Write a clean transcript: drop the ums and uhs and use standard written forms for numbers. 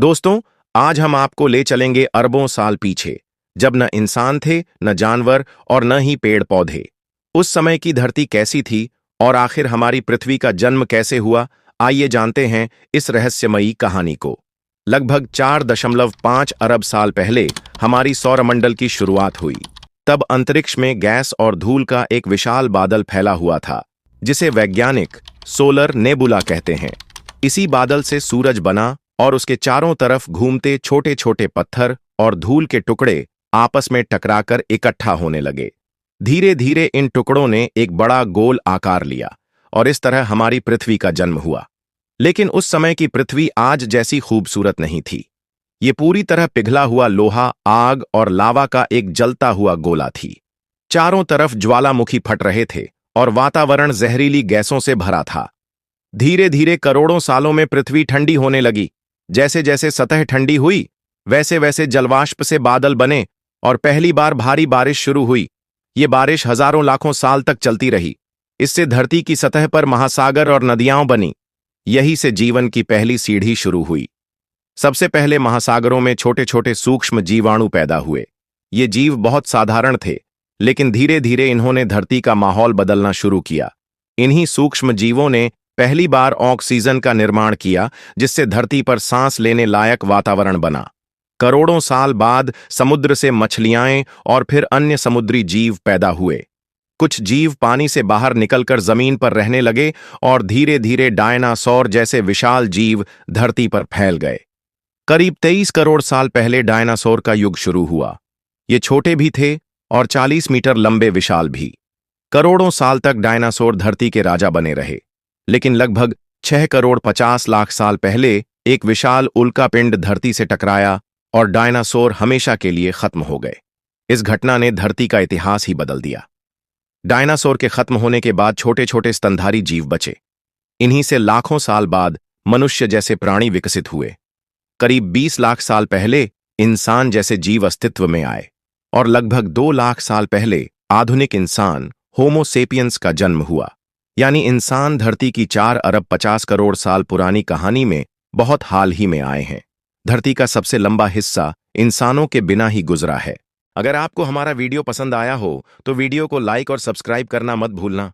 दोस्तों, आज हम आपको ले चलेंगे अरबों साल पीछे, जब न इंसान थे, न जानवर और न ही पेड़ पौधे। उस समय की धरती कैसी थी और आखिर हमारी पृथ्वी का जन्म कैसे हुआ, आइए जानते हैं इस रहस्यमयी कहानी को। लगभग 4.5 अरब साल पहले हमारी सौरमंडल की शुरुआत हुई। तब अंतरिक्ष में गैस और धूल का एक विशाल बादल फैला हुआ था, जिसे वैज्ञानिक सोलर नेबुला कहते हैं। इसी बादल से सूरज बना और उसके चारों तरफ घूमते छोटे छोटे पत्थर और धूल के टुकड़े आपस में टकराकर इकट्ठा होने लगे। धीरे धीरे इन टुकड़ों ने एक बड़ा गोल आकार लिया और इस तरह हमारी पृथ्वी का जन्म हुआ। लेकिन उस समय की पृथ्वी आज जैसी खूबसूरत नहीं थी। ये पूरी तरह पिघला हुआ लोहा, आग और लावा का एक जलता हुआ गोला थी। चारों तरफ ज्वालामुखी फट रहे थे और वातावरण जहरीली गैसों से भरा था। धीरे धीरे करोड़ों सालों में पृथ्वी ठंडी होने लगी। जैसे जैसे सतह ठंडी हुई, वैसे वैसे जलवाष्प से बादल बने और पहली बार भारी बारिश शुरू हुई। ये बारिश हजारों लाखों साल तक चलती रही। इससे धरती की सतह पर महासागर और नदियां बनी। यही से जीवन की पहली सीढ़ी शुरू हुई। सबसे पहले महासागरों में छोटे छोटे सूक्ष्म जीवाणु पैदा हुए। ये जीव बहुत साधारण थे, लेकिन धीरे धीरे इन्होंने धरती का माहौल बदलना शुरू किया। इन्हीं सूक्ष्म जीवों ने पहली बार ऑक्सीजन का निर्माण किया, जिससे धरती पर सांस लेने लायक वातावरण बना। करोड़ों साल बाद समुद्र से मछलियां और फिर अन्य समुद्री जीव पैदा हुए। कुछ जीव पानी से बाहर निकलकर जमीन पर रहने लगे और धीरे धीरे डायनासोर जैसे विशाल जीव धरती पर फैल गए। करीब 23 करोड़ साल पहले डायनासोर का युग शुरू हुआ। ये छोटे भी थे और 40 मीटर लंबे विशाल भी। करोड़ों साल तक डायनासोर धरती के राजा बने रहे। लेकिन लगभग 6 करोड़ 50 लाख साल पहले एक विशाल उल्कापिंड धरती से टकराया और डायनासोर हमेशा के लिए खत्म हो गए। इस घटना ने धरती का इतिहास ही बदल दिया। डायनासोर के खत्म होने के बाद छोटे छोटे स्तनधारी जीव बचे। इन्हीं से लाखों साल बाद मनुष्य जैसे प्राणी विकसित हुए। करीब 20 लाख साल पहले इंसान जैसे जीव अस्तित्व में आए और लगभग 2 लाख साल पहले आधुनिक इंसान होमो सेपियंस का जन्म हुआ। यानी इंसान धरती की 4 अरब 50 करोड़ साल पुरानी कहानी में बहुत हाल ही में आए हैं। धरती का सबसे लंबा हिस्सा इंसानों के बिना ही गुजरा है। अगर आपको हमारा वीडियो पसंद आया हो तो वीडियो को लाइक और सब्सक्राइब करना मत भूलना।